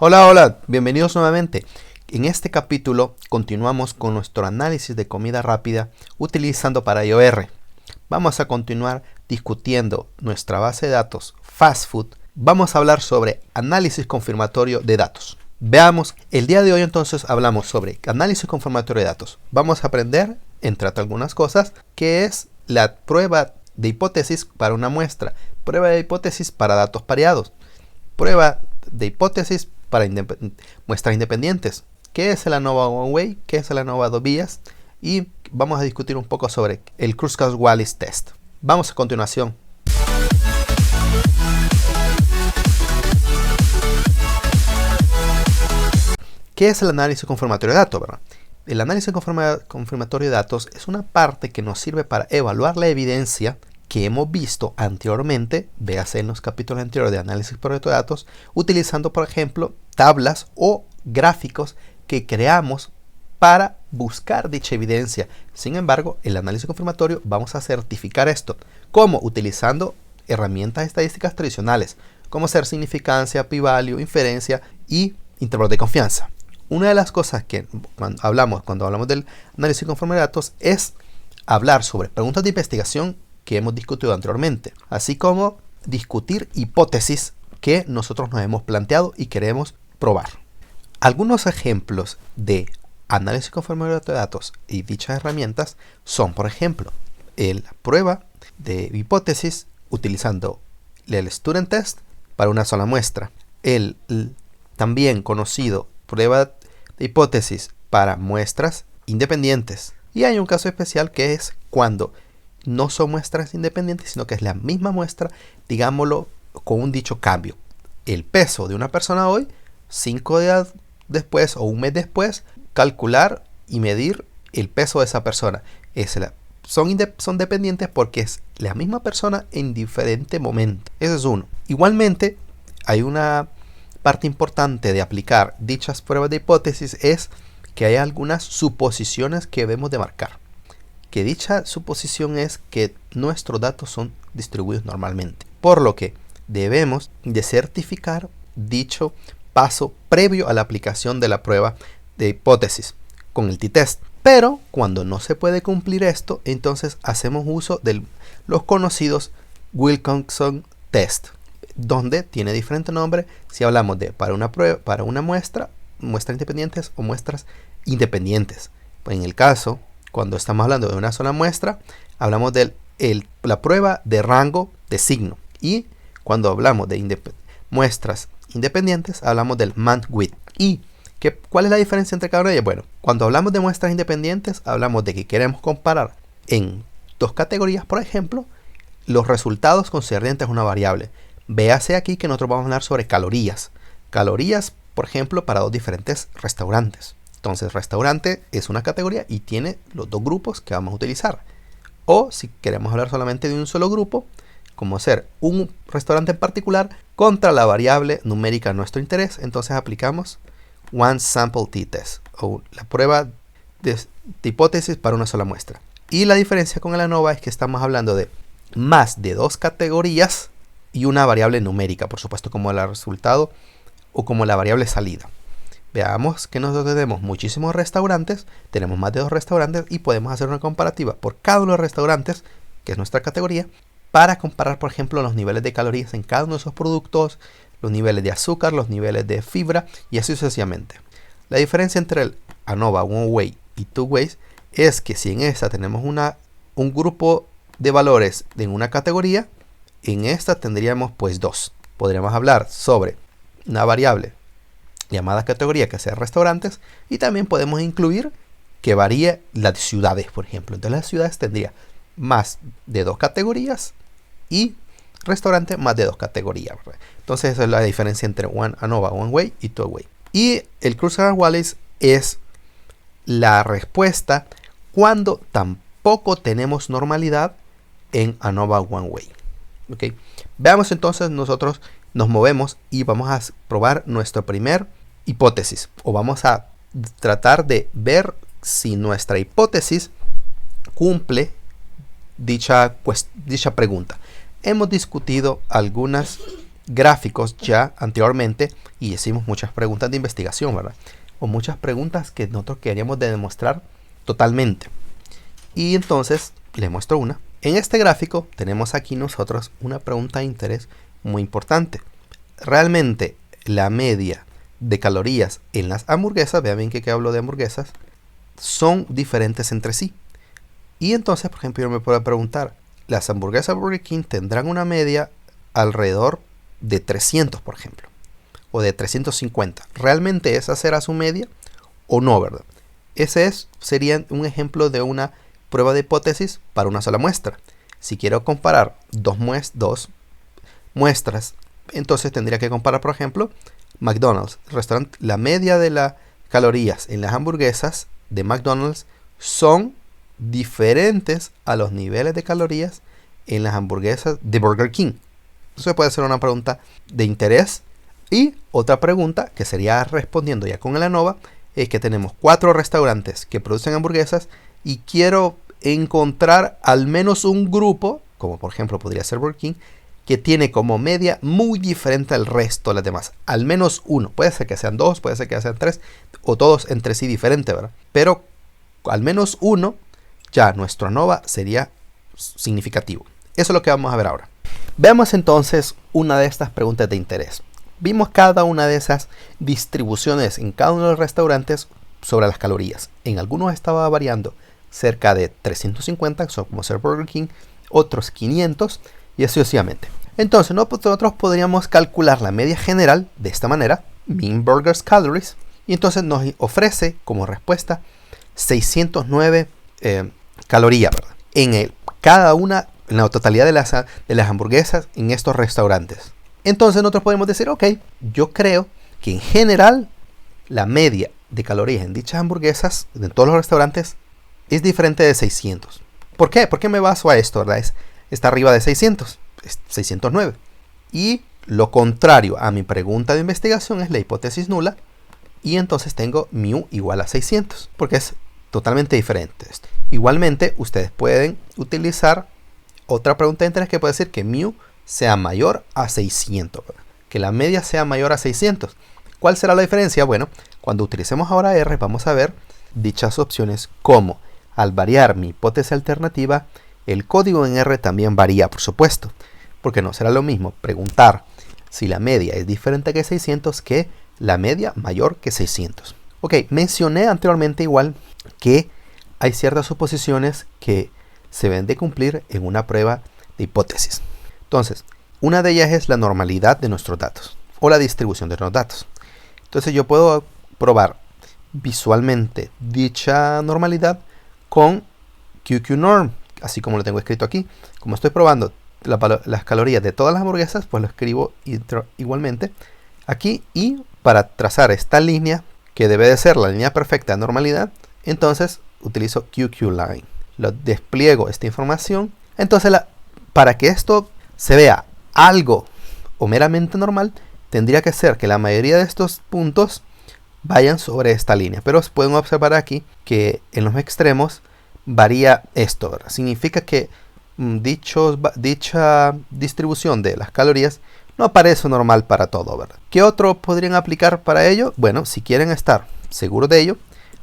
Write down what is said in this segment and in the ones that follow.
Hola, hola, bienvenidos nuevamente. En este capítulo continuamos con nuestro análisis de comida rápida utilizando para IOR. Vamos a continuar discutiendo nuestra base de datos fast food. Vamos a hablar sobre análisis confirmatorio de datos. Veamos, el día de hoy entonces hablamos sobre análisis confirmatorio de datos. Vamos a aprender, entre algunas cosas, qué es la prueba de hipótesis para una muestra, prueba de hipótesis para datos pareados, prueba de hipótesis para muestras independientes, qué es el ANOVA One Way, qué es el ANOVA dos vías, y vamos a discutir un poco sobre el Kruskal-Wallis Test. Vamos a continuación. ¿Qué es el análisis confirmatorio de datos, verdad? El análisis confirmatorio de datos es una parte que nos sirve para evaluar la evidencia que hemos visto anteriormente, véase en los capítulos anteriores de análisis confirmatorio de datos, utilizando, por ejemplo, tablas o gráficos que creamos para buscar dicha evidencia. Sin embargo, el análisis confirmatorio vamos a certificar esto. ¿Cómo? Utilizando herramientas estadísticas tradicionales, como ser significancia, p-value, inferencia y intervalo de confianza. Una de las cosas que cuando hablamos del análisis confirmatorio de datos es hablar sobre preguntas de investigación que hemos discutido anteriormente, así como discutir hipótesis que nosotros nos hemos planteado y queremos probar. Algunos ejemplos de análisis confirmatorio de datos y dichas herramientas son, por ejemplo, la prueba de hipótesis utilizando el Student Test para una sola muestra, el también conocido prueba de hipótesis para muestras independientes, y hay un caso especial que es cuando no son muestras independientes, sino que es la misma muestra, digámoslo con un dicho cambio. El peso de una persona hoy, 5 días después o un mes después, calcular y medir el peso de esa persona. Son dependientes porque es la misma persona en diferente momento. Ese es uno. Igualmente, hay una parte importante de aplicar dichas pruebas de hipótesis es que hay algunas suposiciones que debemos de marcar. Que dicha suposición es que nuestros datos son distribuidos normalmente, por lo que debemos de certificar dicho paso previo a la aplicación de la prueba de hipótesis con el t-test. Pero cuando no se puede cumplir esto, entonces hacemos uso de los conocidos Wilcoxon Test, donde tiene diferente nombre si hablamos de para una prueba, para una muestras independientes o muestras independientes. Pues en el caso, cuando estamos hablando de una sola muestra, hablamos de la prueba de rango de signo. Y cuando hablamos de muestras independientes, hablamos del MANT-WIDTH. ¿Y cuál es la diferencia entre cada una de ellas? Bueno, cuando hablamos de muestras independientes, hablamos de que queremos comparar en dos categorías, por ejemplo, los resultados concernientes a una variable. Véase aquí que nosotros vamos a hablar sobre calorías. Calorías, por ejemplo, para dos diferentes restaurantes. Entonces, restaurante es una categoría y tiene los dos grupos que vamos a utilizar. O si queremos hablar solamente de un solo grupo, como ser un restaurante en particular contra la variable numérica de nuestro interés, entonces aplicamos One Sample T-Test o la prueba de hipótesis para una sola muestra. Y la diferencia con el ANOVA es que estamos hablando de más de dos categorías y una variable numérica, por supuesto, como el resultado o como la variable salida. Veamos que nosotros tenemos muchísimos restaurantes, tenemos más de dos restaurantes y podemos hacer una comparativa por cada uno de los restaurantes, que es nuestra categoría, para comparar, por ejemplo, los niveles de calorías en cada uno de esos productos, los niveles de azúcar, los niveles de fibra y así sucesivamente. La diferencia entre el ANOVA One Way y Two Ways es que si en esta tenemos un grupo de valores en una categoría, en esta tendríamos pues dos. Podríamos hablar sobre una variable llamada categoría que sea restaurantes y también podemos incluir que varíe las ciudades, por ejemplo. Entonces las ciudades tendría más de dos categorías y restaurante más de dos categorías. Entonces esa es la diferencia entre ANOVA One Way y Two Way. Y el Kruskal-Wallis es la respuesta cuando tampoco tenemos normalidad en ANOVA One Way. ¿Okay? Veamos entonces, nosotros nos movemos y vamos a probar nuestra primer hipótesis, o vamos a tratar de ver si nuestra hipótesis cumple dicha pregunta. Hemos discutido algunas gráficos ya anteriormente y hicimos muchas preguntas de investigación, ¿verdad? O muchas preguntas que nosotros queríamos demostrar totalmente. Y entonces le muestro una. En este gráfico tenemos aquí nosotros una pregunta de interés muy importante. Realmente la media de calorías en las hamburguesas, vean bien que hablo de hamburguesas, son diferentes entre sí. Y entonces, por ejemplo, yo me puedo preguntar, las hamburguesas Burger King tendrán una media alrededor de 300, por ejemplo, o de 350. ¿Realmente esa será su media o no, verdad? Ese sería un ejemplo de una prueba de hipótesis para una sola muestra. Si quiero comparar dos muestras, entonces tendría que comparar, por ejemplo, McDonald's, restaurante. La media de las calorías en las hamburguesas de McDonald's son diferentes a los niveles de calorías en las hamburguesas de Burger King. Eso puede ser una pregunta de interés. Y otra pregunta que sería respondiendo ya con el ANOVA es que tenemos 4 restaurantes que producen hamburguesas y quiero encontrar al menos un grupo, como por ejemplo podría ser Burger King, que tiene como media muy diferente al resto de las demás. Al menos uno. Puede ser que sean 2, puede ser que sean 3, o todos entre sí diferentes, ¿verdad? Pero al menos uno, ya nuestro ANOVA sería significativo. Eso es lo que vamos a ver ahora. Veamos entonces una de estas preguntas de interés. Vimos cada una de esas distribuciones en cada uno de los restaurantes sobre las calorías. En algunos estaba variando cerca de 350, como ser Burger King, otros 500 y así sucesivamente. Entonces nosotros podríamos calcular la media general de esta manera, mean burgers calories, y entonces nos ofrece como respuesta 609 calorías, ¿verdad? En la totalidad de las hamburguesas en estos restaurantes. Entonces nosotros podemos decir, ok, yo creo que en general la media de calorías en dichas hamburguesas de todos los restaurantes es diferente de 600. ¿Por qué? ¿Por qué me baso a esto, verdad? Está arriba de 600, es 609. Y lo contrario a mi pregunta de investigación es la hipótesis nula. Y entonces tengo mu igual a 600, porque es totalmente diferente. Igualmente, ustedes pueden utilizar otra pregunta de interés que puede decir que mu sea mayor a 600, ¿verdad? Que la media sea mayor a 600. ¿Cuál será la diferencia? Bueno, cuando utilicemos ahora R, vamos a ver dichas opciones como al variar mi hipótesis alternativa, el código en R también varía, por supuesto, porque no será lo mismo preguntar si la media es diferente que 600 que la media mayor que 600. Ok, mencioné anteriormente igual que hay ciertas suposiciones que se deben de cumplir en una prueba de hipótesis. Entonces, una de ellas es la normalidad de nuestros datos o la distribución de los datos. Entonces yo puedo probar visualmente dicha normalidad con QQnorm, así como lo tengo escrito aquí. Como estoy probando las calorías de todas las hamburguesas, pues lo escribo igualmente aquí, y para trazar esta línea que debe de ser la línea perfecta de normalidad, entonces utilizo QQline. Lo despliego esta información. Entonces para que esto se vea algo o meramente normal, tendría que ser que la mayoría de estos puntos vayan sobre esta línea, pero pueden observar aquí que en los extremos varía esto, ¿verdad? Significa que dicha distribución de las calorías no aparece normal para todo, ¿verdad? ¿Qué otro podrían aplicar para ello? Bueno, si quieren estar seguros de ello,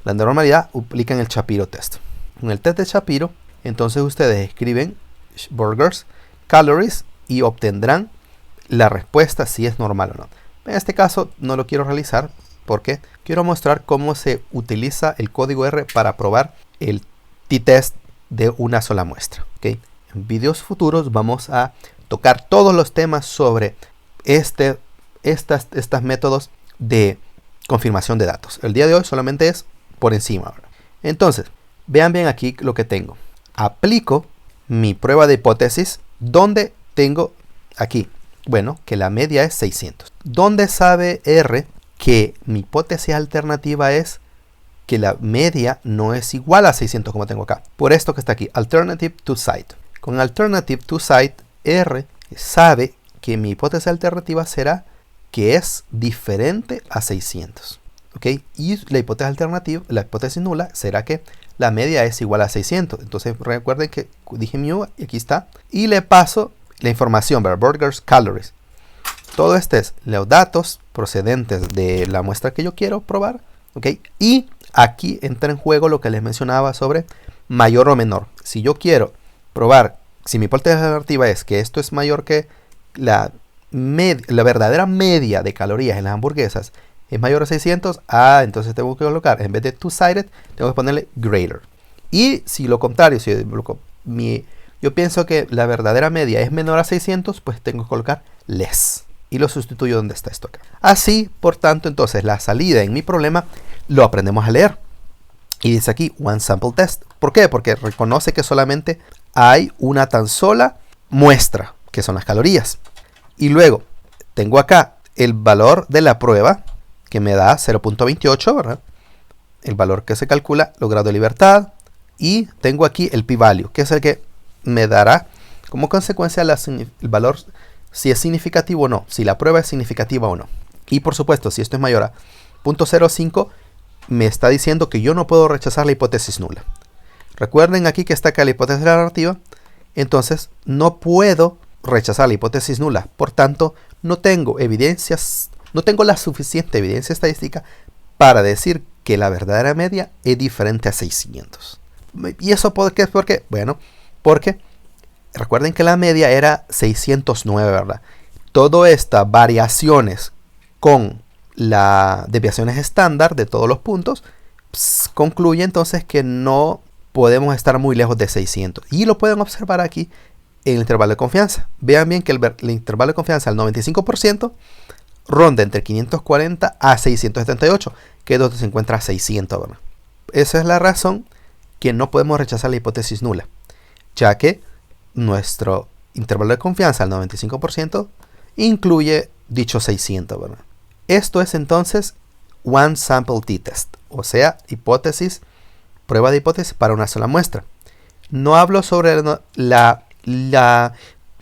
la normalidad aplican el Shapiro test. En el test de Shapiro, entonces ustedes escriben burgers calories y obtendrán la respuesta si es normal o no. En este caso no lo quiero realizar porque quiero mostrar cómo se utiliza el código R para probar el t-test de una sola muestra. ¿Okay? En vídeos futuros vamos a tocar todos los temas sobre estos métodos de confirmación de datos. El día de hoy solamente es por encima, ¿verdad? Entonces, vean bien aquí lo que tengo. Aplico mi prueba de hipótesis donde tengo aquí, bueno, que la media es 600. ¿Dónde sabe R que mi hipótesis alternativa es que la media no es igual a 600 como tengo acá? Por esto que está aquí, Alternative to Site. Con Alternative to Site, R sabe que mi hipótesis alternativa será que es diferente a 600. ¿Ok? Y la hipótesis alternativa, la hipótesis nula, será que la media es igual a 600. Entonces recuerden que dije mu y aquí está. Y le paso la información, ¿verdad? Burgers calories. todo es los datos procedentes de la muestra que yo quiero probar, ¿ok? Y aquí entra en juego lo que les mencionaba sobre mayor o menor. Si yo quiero probar, si mi hipótesis relativa es que esto es mayor que la verdadera media de calorías en las hamburguesas es mayor a 600, entonces tengo que colocar, en vez de two-sided, tengo que ponerle greater. Y si lo contrario, si yo pienso que la verdadera media es menor a 600, pues tengo que colocar less. Y lo sustituyo donde está esto acá. Así, por tanto, entonces la salida en mi problema lo aprendemos a leer. Y dice aquí, one sample test. ¿Por qué? Porque reconoce que solamente hay una tan sola muestra, que son las calorías. Y luego, tengo acá el valor de la prueba, que me da 0.28, ¿verdad? El valor que se calcula, los grados de libertad. Y tengo aquí el p-value, que es el que me dará como consecuencia el valor, si es significativo o no, si la prueba es significativa o no. Y por supuesto, si esto es mayor a 0.05, me está diciendo que yo no puedo rechazar la hipótesis nula. Recuerden aquí que está acá la hipótesis relativa, entonces no puedo rechazar la hipótesis nula. Por tanto, no tengo la suficiente evidencia estadística para decir que la verdadera media es diferente a 600. ¿Y eso por qué? Bueno, porque recuerden que la media era 609, ¿verdad? Todas estas variaciones con las desviaciones estándar de todos los puntos concluye entonces que no podemos estar muy lejos de 600. Y lo pueden observar aquí en el intervalo de confianza. Vean bien que el intervalo de confianza al 95% ronda entre 540 a 678, que es donde se encuentra 600, ¿verdad? Esa es la razón que no podemos rechazar la hipótesis nula, ya que nuestro intervalo de confianza al 95% incluye dicho 600, ¿verdad? Esto es entonces one sample t-test, o sea, prueba de hipótesis para una sola muestra. No hablo sobre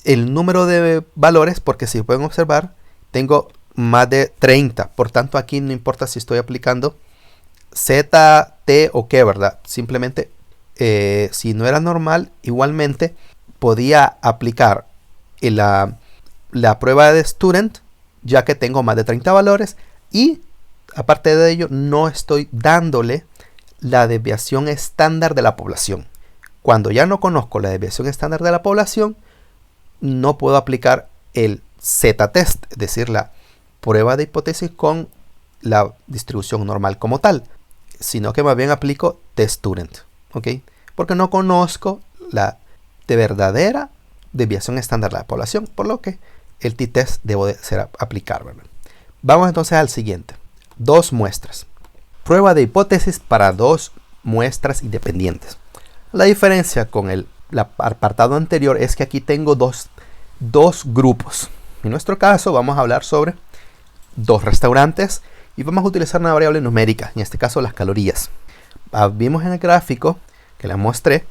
el número de valores, porque si pueden observar, tengo más de 30. Por tanto, aquí no importa si estoy aplicando Z, T o qué, ¿verdad? Simplemente, si no era normal, igualmente podía aplicar la prueba de student, ya que tengo más de 30 valores. Y aparte de ello, no estoy dándole la desviación estándar de la población. Cuando ya no conozco la desviación estándar de la población, no puedo aplicar el z-test, es decir, la prueba de hipótesis con la distribución normal como tal, sino que más bien aplico t-student, ¿ok? Porque no conozco la verdadera desviación estándar de la población, por lo que el t-test debo de aplicar, ¿verdad? Vamos entonces al siguiente. Dos muestras. Prueba de hipótesis para dos muestras independientes. La diferencia con el apartado anterior es que aquí tengo dos grupos. En nuestro caso vamos a hablar sobre dos restaurantes y vamos a utilizar una variable numérica, en este caso las calorías. Vimos en el gráfico que les mostré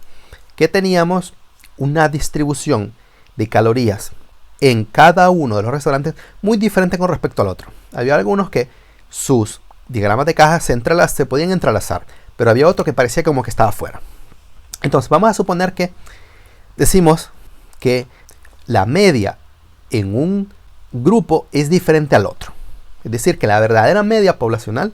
que teníamos una distribución de calorías en cada uno de los restaurantes muy diferente con respecto al otro. Había algunos que sus diagramas de caja se podían entrelazar, pero había otro que parecía como que estaba fuera. Entonces vamos a suponer que decimos que la media en un grupo es diferente al otro. Es decir, que la verdadera media poblacional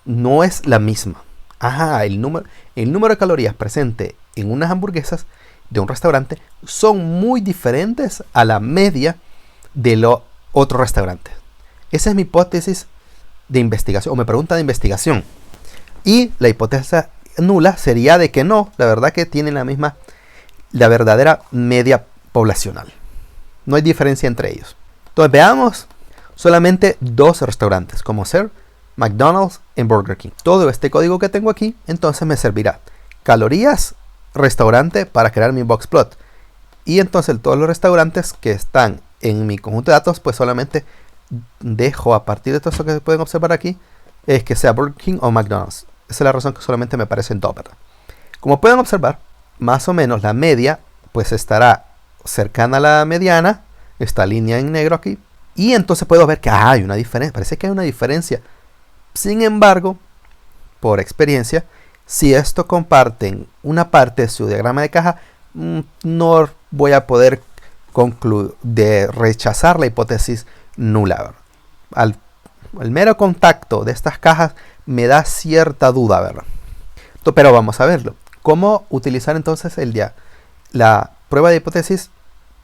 no es la misma. El número de calorías presente en unas hamburguesas de un restaurante son muy diferentes a la media de los otros restaurantes. Esa es mi hipótesis de investigación, o mi pregunta de investigación. Y la hipótesis nula sería de que no, la verdad que tienen la verdadera media poblacional. No hay diferencia entre ellos. Entonces veamos solamente dos restaurantes, como ser McDonald's y Burger King. Todo este código que tengo aquí, entonces me servirá calorías, restaurante para crear mi box plot. Y entonces todos los restaurantes que están en mi conjunto de datos, pues solamente dejo a partir de todo eso que pueden observar aquí, es que sea Burger King o McDonald's. Esa es la razón que solamente me aparecen dos, ¿verdad? Como pueden observar, más o menos la media pues estará cercana a la mediana, esta línea en negro aquí, y entonces puedo ver que hay una diferencia, parece que hay una diferencia. Sin embargo, por experiencia, si esto comparten una parte de su diagrama de caja, no voy a poder concluir de rechazar la hipótesis nula, ¿verdad? El mero contacto de estas cajas me da cierta duda, ¿verdad? Pero vamos a verlo. ¿Cómo utilizar entonces la prueba de hipótesis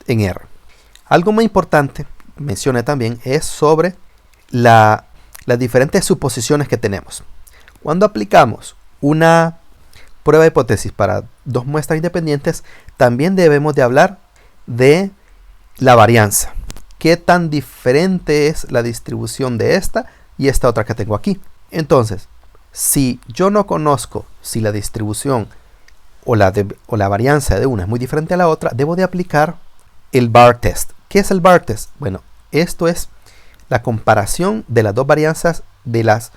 en R? Algo muy importante, mencioné también, es sobre las diferentes suposiciones que tenemos. Cuando aplicamos una prueba de hipótesis para dos muestras independientes, también debemos de hablar de la varianza. ¿Qué tan diferente es la distribución de esta y esta otra que tengo aquí? Entonces, si yo no conozco si la distribución o la varianza de una es muy diferente a la otra, debo de aplicar el bar test. ¿Qué es el bar test? Bueno, esto es la comparación de las dos varianzas de los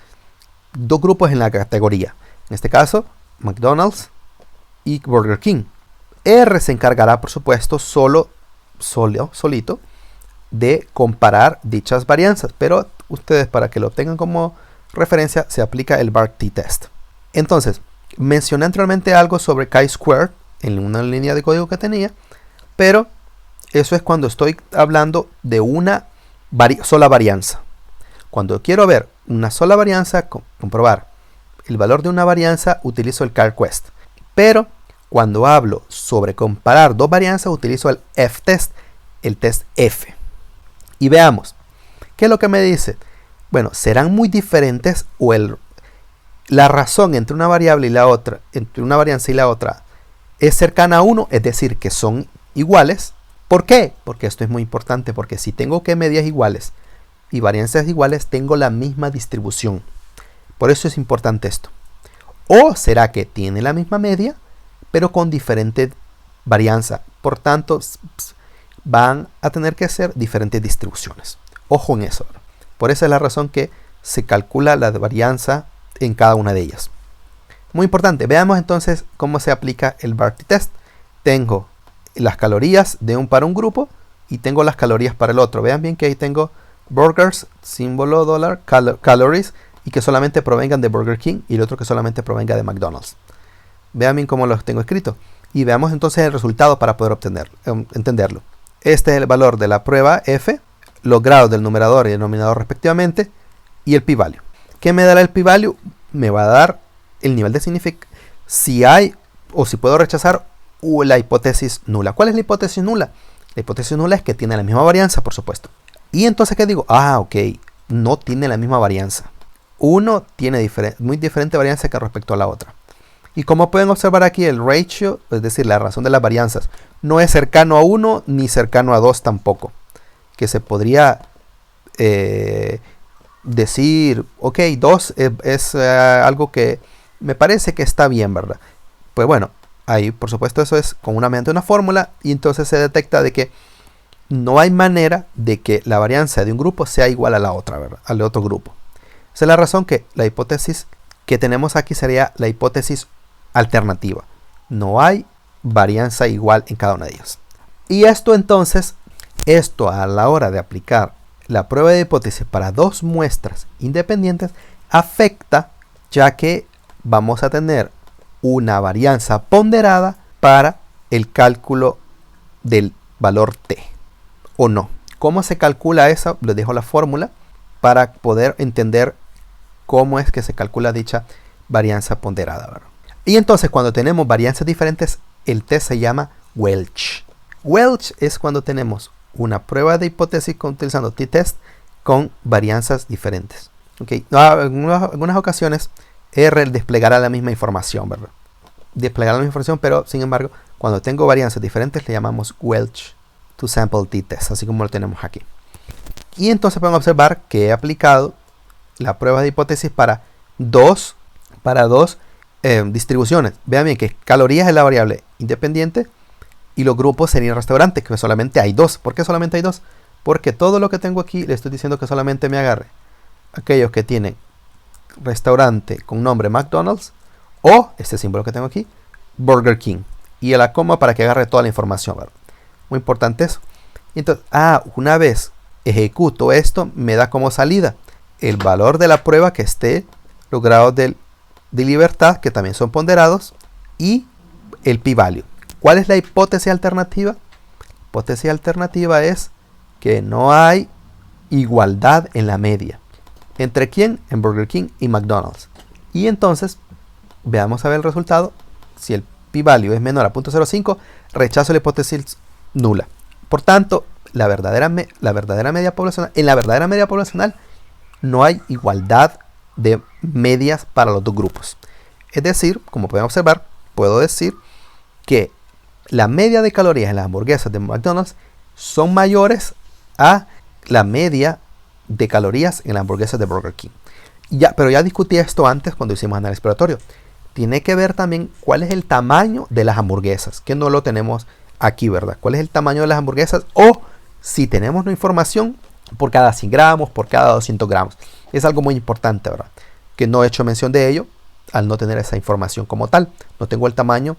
dos grupos en la categoría. En este caso, McDonald's y Burger King. R se encargará, por supuesto, solito de comparar dichas varianzas, pero ustedes, para que lo tengan como referencia, se aplica el bar t-test. Entonces, mencioné anteriormente algo sobre chi-square en una línea de código que tenía, pero eso es cuando estoy hablando de una sola varianza. Cuando quiero ver una sola varianza, comprobar el valor de una varianza, utilizo el CalQuest. Pero cuando hablo sobre comparar dos varianzas, utilizo el f-test, el test F. Y veamos, ¿qué es lo que me dice? Bueno, serán muy diferentes o la razón entre una variable y la otra, entre una varianza y la otra, es cercana a 1, es decir, que son iguales. ¿Por qué? Porque esto es muy importante, porque si tengo que medias iguales y varianzas iguales, tengo la misma distribución. Por eso es importante esto. O será que tiene la misma media, pero con diferente varianza. Por tanto, van a tener que ser diferentes distribuciones. Ojo en eso. Por esa es la razón que se calcula la varianza en cada una de ellas. Muy importante. Veamos entonces cómo se aplica el bar t-test. Tengo las calorías para un grupo y tengo las calorías para el otro. Vean bien que ahí tengo burgers, símbolo dólar, calories, y que solamente provengan de Burger King y el otro que solamente provenga de McDonald's. Vean bien cómo los tengo escrito. Y veamos entonces el resultado para poder entenderlo. Este es el valor de la prueba F, los grados del numerador y denominador respectivamente, y el p-value. ¿Qué me dará el p-value? Me va a dar el nivel de significado, si hay o si puedo rechazar la hipótesis nula. ¿Cuál es la hipótesis nula? La hipótesis nula es que tiene la misma varianza, por supuesto. Y entonces, ¿qué digo? Ok, no tiene la misma varianza. Uno tiene muy diferente varianza que respecto a la otra. Y como pueden observar aquí, el ratio, es decir, la razón de las varianzas, no es cercano a 1 ni cercano a 2 tampoco. Que se podría decir, ok, 2 es algo que me parece que está bien, ¿verdad? Pues bueno, ahí por supuesto eso es mediante una fórmula, y entonces se detecta de que no hay manera de que la varianza de un grupo sea igual a la otra, ¿verdad? Al otro grupo. Esa es la razón que la hipótesis que tenemos aquí sería la hipótesis alternativa. No hay varianza igual en cada una de ellas. Y esto entonces, a la hora de aplicar la prueba de hipótesis para dos muestras independientes, afecta, ya que vamos a tener una varianza ponderada para el cálculo del valor t, o no. ¿Cómo se calcula eso? Les dejo la fórmula para poder entender cómo es que se calcula dicha varianza ponderada, ¿verdad? Y entonces, cuando tenemos varianzas diferentes, el test se llama Welch. Welch es cuando tenemos una prueba de hipótesis utilizando t-test con varianzas diferentes. ¿Okay? En algunas ocasiones R desplegará la misma información, ¿verdad? Desplegará la misma información, pero sin embargo, cuando tengo varianzas diferentes, le llamamos Welch to sample t-test, así como lo tenemos aquí. Y entonces pueden observar que he aplicado la prueba de hipótesis para dos distribuciones. Vean bien que calorías es la variable independiente y los grupos serían restaurantes, que solamente hay dos. ¿Por qué solamente hay dos? Porque todo lo que tengo aquí le estoy diciendo que solamente me agarre aquellos que tienen restaurante con nombre McDonald's o este símbolo que tengo aquí, Burger King, y a la coma para que agarre toda la información, ¿verdad? Muy importante eso. Entonces, una vez ejecuto esto, me da como salida el valor de la prueba que esté, los grados de libertad, que también son ponderados, y el p-value. ¿Cuál es la hipótesis alternativa? La hipótesis alternativa es que no hay igualdad en la media. ¿Entre quién? En Burger King y McDonald's. Y entonces, veamos a ver el resultado. Si el p-value es menor a 0.05, rechazo la hipótesis nula. Por tanto, en la verdadera media poblacional no hay igualdad de medias para los dos grupos. Es decir, como pueden observar, puedo decir que la media de calorías en las hamburguesas de McDonald's son mayores a la media de calorías en las hamburguesas de Burger King. Pero ya discutí esto antes cuando hicimos análisis exploratorio. Tiene que ver también cuál es el tamaño de las hamburguesas, que no lo tenemos aquí, ¿verdad? ¿Cuál es el tamaño de las hamburguesas? O si tenemos la información por cada 100 gramos, por cada 200 gramos. Es algo muy importante, ¿verdad? Que no he hecho mención de ello al no tener esa información como tal. No tengo el tamaño,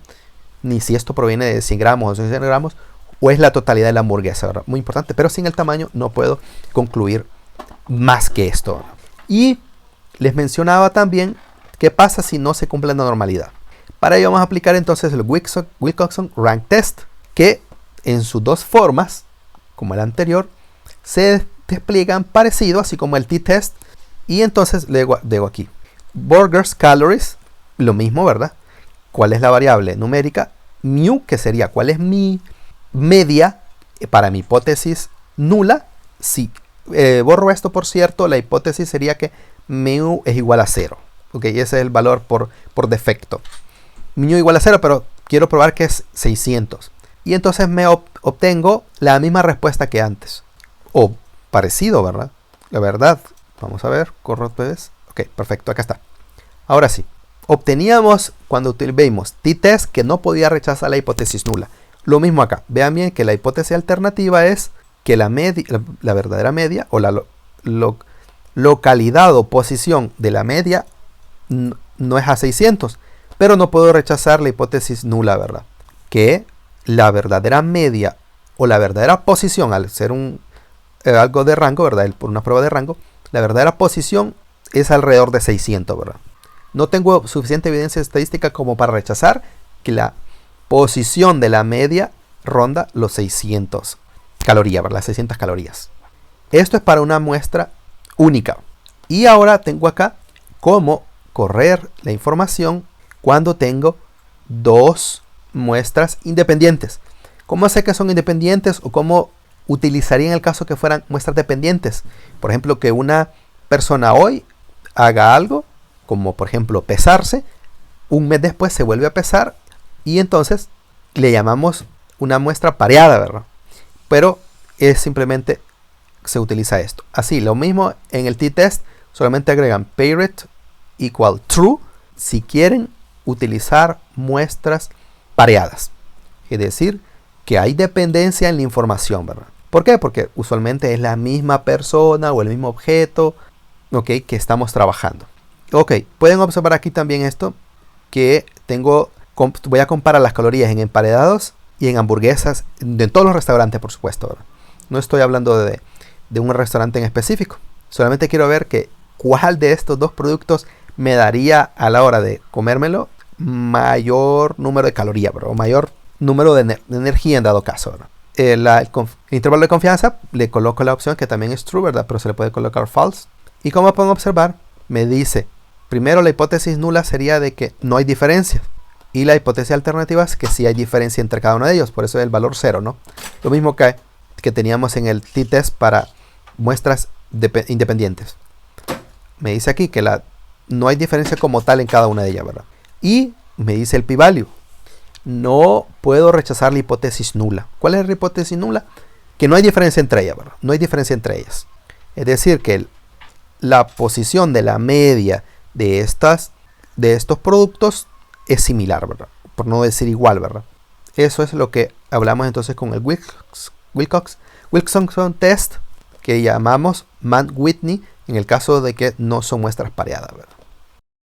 ni si esto proviene de 100 gramos o 100 gramos, o es la totalidad de la hamburguesa, ¿verdad? Muy importante, pero sin el tamaño no puedo concluir más que esto, ¿verdad? Y les mencionaba también qué pasa si no se cumple la normalidad. Para ello vamos a aplicar entonces el Wilcoxon Rank Test, que en sus dos formas, como el anterior, se despliegan parecido, así como el t-test. Y entonces le digo aquí, burgers calories, lo mismo, ¿verdad? ¿Cuál es la variable numérica? Mu, que sería cuál es mi media para mi hipótesis nula. Si borro esto, por cierto, la hipótesis sería que mu es igual a 0. Ok, ese es el valor por defecto. Mu igual a 0, pero quiero probar que es 600. Y entonces me obtengo la misma respuesta que antes. O parecido, ¿verdad? La verdad. Vamos a ver, corro otra vez. Ok, perfecto, acá está. Ahora sí. Obteníamos cuando vimos t-test que no podía rechazar la hipótesis nula. Lo mismo acá. Vean bien que la hipótesis alternativa es que la verdadera media o la localidad o posición de la media no es a 600. Pero no puedo rechazar la hipótesis nula, ¿verdad? Que la verdadera media o la verdadera posición, al ser algo de rango, ¿verdad? Por una prueba de rango, la verdadera posición es alrededor de 600, ¿verdad? No tengo suficiente evidencia estadística como para rechazar que la posición de la media ronda los 600 calorías, ¿verdad? 600 calorías. Esto es para una muestra única. Y ahora tengo acá cómo correr la información cuando tengo dos muestras independientes. ¿Cómo sé que son independientes o cómo utilizaría en el caso que fueran muestras dependientes? Por ejemplo, que una persona hoy haga algo, como por ejemplo pesarse, un mes después se vuelve a pesar y entonces le llamamos una muestra pareada, ¿verdad? Pero es simplemente se utiliza esto. Así, lo mismo en el t-test, solamente agregan paired equal true si quieren utilizar muestras pareadas. Es decir, que hay dependencia en la información, ¿verdad? ¿Por qué? Porque usualmente es la misma persona o el mismo objeto, ¿ok?, que estamos trabajando. Ok, pueden observar aquí también esto, que voy a comparar las calorías en emparedados y en hamburguesas, de todos los restaurantes, por supuesto, ¿verdad? No estoy hablando de un restaurante en específico. Solamente quiero ver cuál de estos dos productos me daría a la hora de comérmelo mayor número de calorías, ¿verdad? O mayor número de energía en dado caso, ¿verdad? El intervalo de confianza le coloco la opción que también es true, ¿verdad? Pero se le puede colocar false. Y como pueden observar, me dice, primero la hipótesis nula sería de que no hay diferencia. Y la hipótesis alternativa es que sí hay diferencia entre cada uno de ellos. Por eso es el valor 0, ¿no? Lo mismo que teníamos en el t-test para muestras independientes. Me dice aquí que no hay diferencia como tal en cada una de ellas, ¿verdad? Y me dice el p-value. No puedo rechazar la hipótesis nula. ¿Cuál es la hipótesis nula? Que no hay diferencia entre ellas, ¿verdad? No hay diferencia entre ellas. Es decir, que la posición de la media de estos productos es similar, ¿verdad? Por no decir igual, ¿verdad? Eso es lo que hablamos entonces con el Wilcoxon Test, que llamamos Mann-Whitney, en el caso de que no son muestras pareadas, ¿verdad?